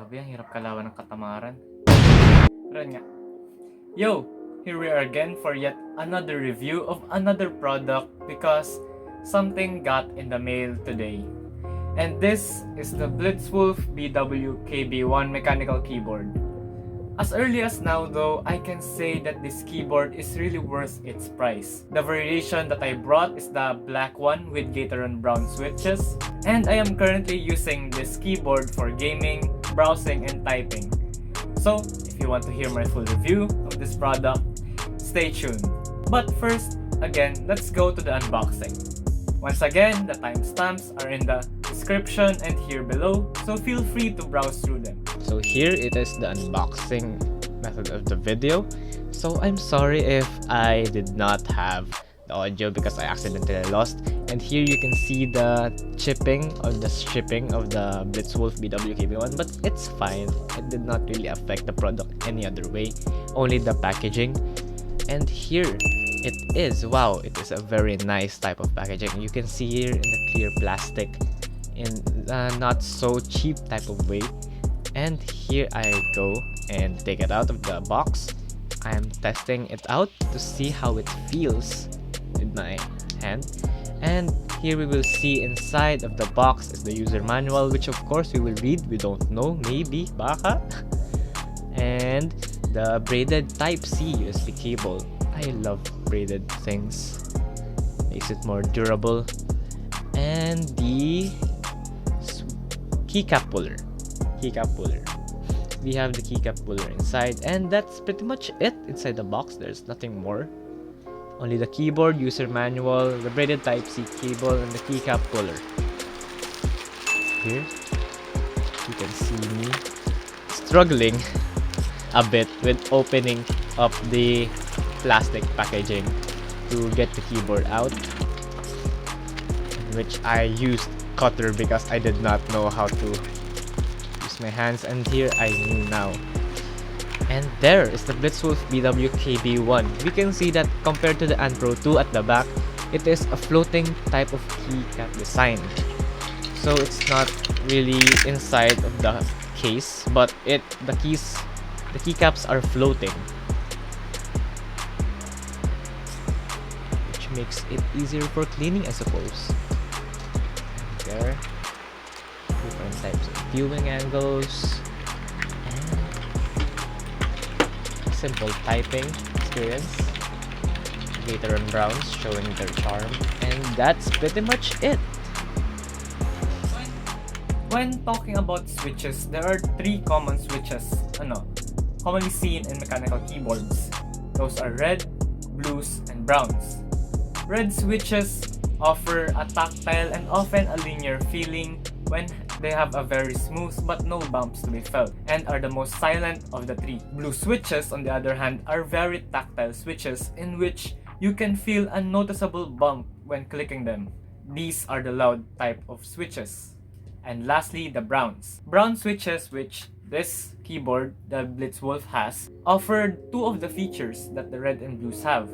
Grabe, ang hirap kalawan ng katamaran. Pero nga. Yo! Here we are again for yet another review of another product because something got in the mail today. And this is the Blitzwolf Bw-Kb1 Mechanical keyboard. As early as now though, I can say that this keyboard is really worth its price. The variation that I brought is the black one with Gateron brown switches, and I am currently using this keyboard for gaming, browsing, and typing. So, if you want to hear my full review of this product, stay tuned. But first, again, let's go to the unboxing. Once again, the timestamps are in the description and here below, so feel free to browse through them. So here it is the unboxing method of the video. So I'm sorry if I did not have the audio because I accidentally lost. And here you can see the chipping or the shipping of the Blitzwolf Bw-Kb1, but it's fine. It did not really affect the product any other way, only the packaging. And here it is. Wow, it is a very nice type of packaging. You can see here in the clear plastic in a not so cheap type of way. And here I go and take it out of the box. I am testing it out to see how it feels with my hand. And here we will see inside of the box is the user manual, which of course we will read. We don't know, maybe, baka. And the braided Type-C USB cable. I love braided things. Makes it more durable. And the keycap puller. We have the keycap puller inside, and that's pretty much it inside the box. There's nothing more. Only the keyboard, user manual, the braided Type-C cable, and the keycap puller. Here, you can see me struggling a bit with opening up the plastic packaging to get the keyboard out, in which I used cutter because I did not know how to use my hands, and here I knew now. And there is the Blitzwolf Bw-Kb1. We can see that compared to the Pro 2 at the back, it is a floating type of keycap design. So it's not really inside of the case, but the keycaps are floating, which makes it easier for cleaning, I suppose. And there, different types of viewing angles, and simple typing experience. Gateron browns showing their charm, and that's pretty much it. When talking about switches, there are three common switches commonly seen in mechanical keyboards. Those are red, blues, and browns. Red switches offer a tactile and often a linear feeling when they have a very smooth but no bumps to be felt, and are the most silent of the three. Blue switches, on the other hand, are very tactile switches in which you can feel a noticeable bump when clicking them. These are the loud type of switches. And lastly, the browns. Brown switches, which this keyboard, the Blitzwolf, has, offer two of the features that the red and blues have.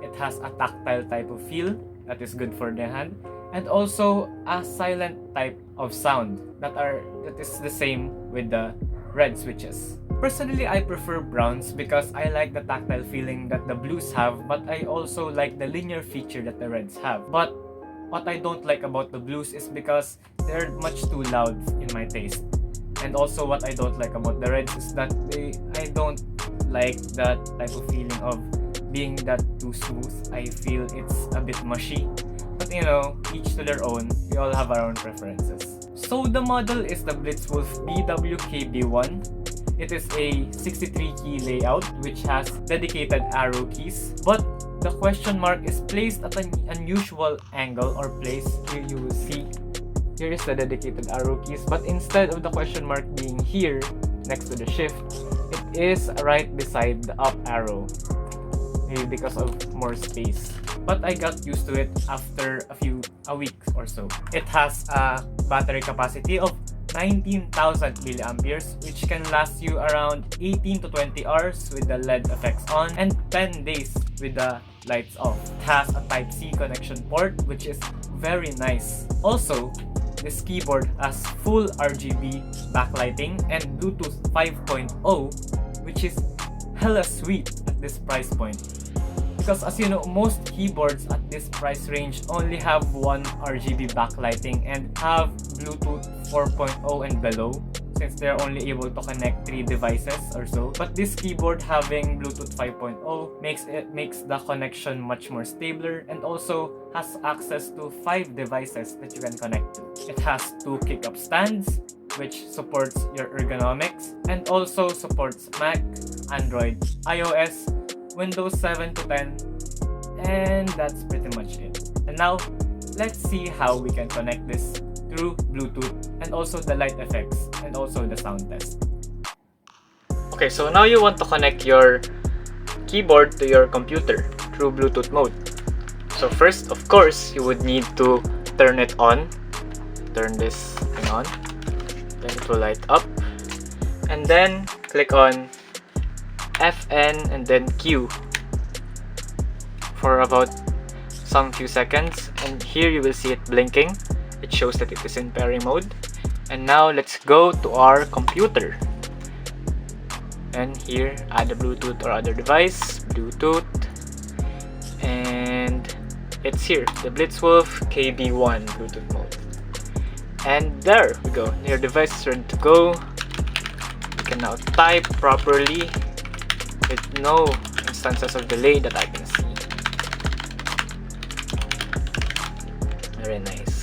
It has a tactile type of feel that is good for the hand, and also a silent type of sound that is the same with the red switches. Personally, I prefer browns because I like the tactile feeling that the blues have, but I also like the linear feature that the reds have. But what I don't like about the blues is because they're much too loud in my taste. And also what I don't like about the reds is that I don't like that type of feeling of being that too smooth. I feel it's a bit mushy. But each to their own. We all have our own preferences. So the model is the Blitzwolf Bw-Kb1. It is a 63 key layout which has dedicated arrow keys. But the question mark is placed at an unusual angle or place. Here you will see. Here is the dedicated arrow keys. But instead of the question mark being here next to the shift, it is right beside the up arrow. Maybe because of more space. But I got used to it after a week or so. It has a battery capacity of 19,000 milliamperes, which can last you around 18 to 20 hours with the LED effects on and 10 days with the lights off. It has a Type-C connection port, which is very nice. Also, this keyboard has full RGB backlighting and Bluetooth 5.0, which is hella sweet at this price point. Because as you know, most keyboards at this price range only have one RGB backlighting and have Bluetooth 4.0 and below, since they're only able to connect 3 devices or so. But this keyboard having Bluetooth 5.0 makes the connection much more stabler, and also has access to 5 devices that you can connect to. It has 2 kick-up stands, which supports your ergonomics, and also supports Mac, Android, iOS, Windows 7 to 10, and that's pretty much it. And now, let's see how we can connect this through Bluetooth, and also the light effects, and also the sound test. Okay, so now you want to connect your keyboard to your computer through Bluetooth mode. So first, of course, you would need to turn it on. Turn this thing on. Then it will light up. And then click on FN and then Q for about some few seconds. And here you will see it blinking. It shows that it is in pairing mode. And now let's go to our computer. And here, add a Bluetooth or other device. Bluetooth. And it's here, the Blitzwolf Bw-Kb1 Bluetooth mode. And there we go. Your device is ready to go. You can now type properly with no instances of delay that I can see. Very nice.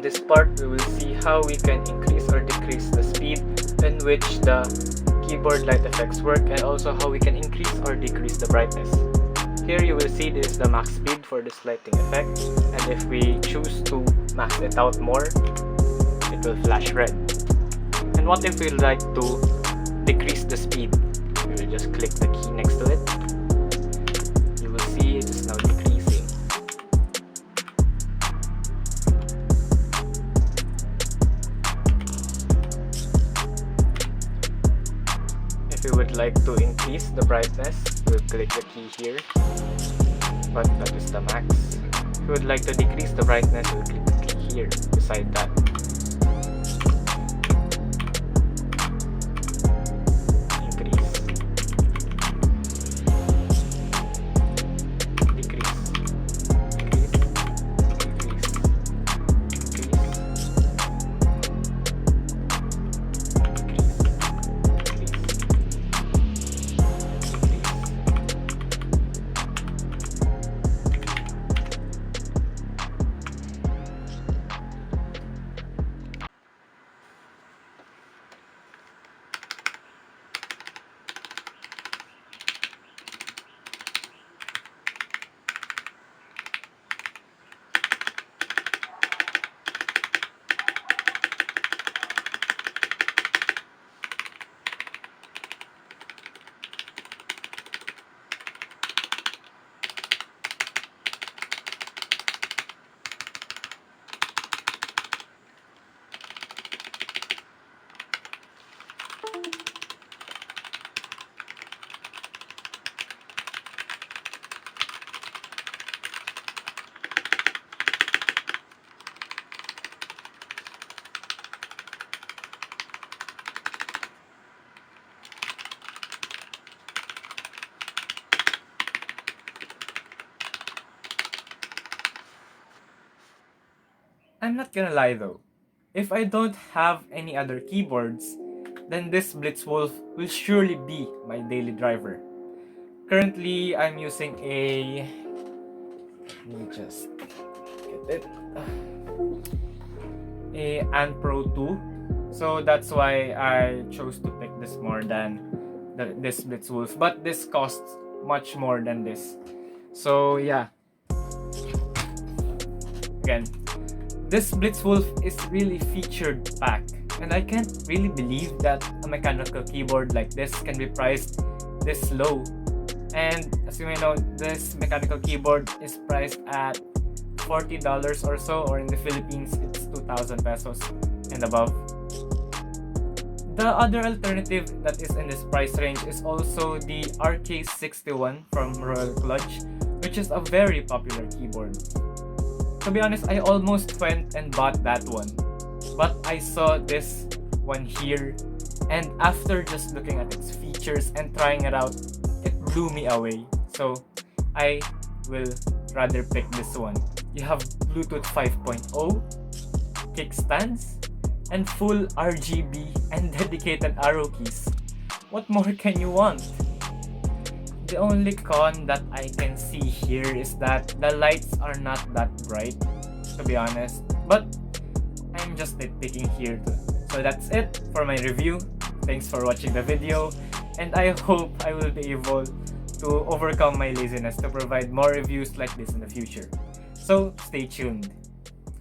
This part, we will see how we can increase or decrease the speed in which the keyboard light effects work, and also how we can increase or decrease the brightness. Here you will see this is the max speed for this lighting effect, and if we choose to max it out more, it will flash red. And what if we like to decrease the speed? We will just click the key next to it. You will see it is now decreasing. If we would like to increase the brightness, we'll click the key here, but that is the max. If we would like to decrease the brightness, we'll click the key here beside that. Increase. I'm not gonna lie though, if I don't have any other keyboards, then this Blitzwolf will surely be my daily driver. Currently, I'm using a... let me just get it. A Pro 2. So that's why I chose to pick this more than this Blitzwolf. But this costs much more than this. So yeah. Again, this Blitzwolf is really featured packed. And I can't really believe that a mechanical keyboard like this can be priced this low. And as you may know, this mechanical keyboard is priced at $40 or so, or in the Philippines, it's 2,000 pesos and above. The other alternative that is in this price range is also the RK61 from Royal Clutch, which is a very popular keyboard. To be honest, I almost went and bought that one, but I saw this one here, and after just looking at its features and trying it out, it blew me away. So I will rather pick this one. You have Bluetooth 5.0, kickstands, and full RGB and dedicated arrow keys. What more can you want? The only con that I can see here is that the lights are not that bright, to be honest. But I'm just nitpicking here too. So that's it for my review. Thanks for watching the video, and I hope I will be able to overcome my laziness to provide more reviews like this in the future. So stay tuned.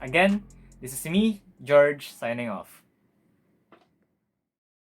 Again, this is me, George, signing off.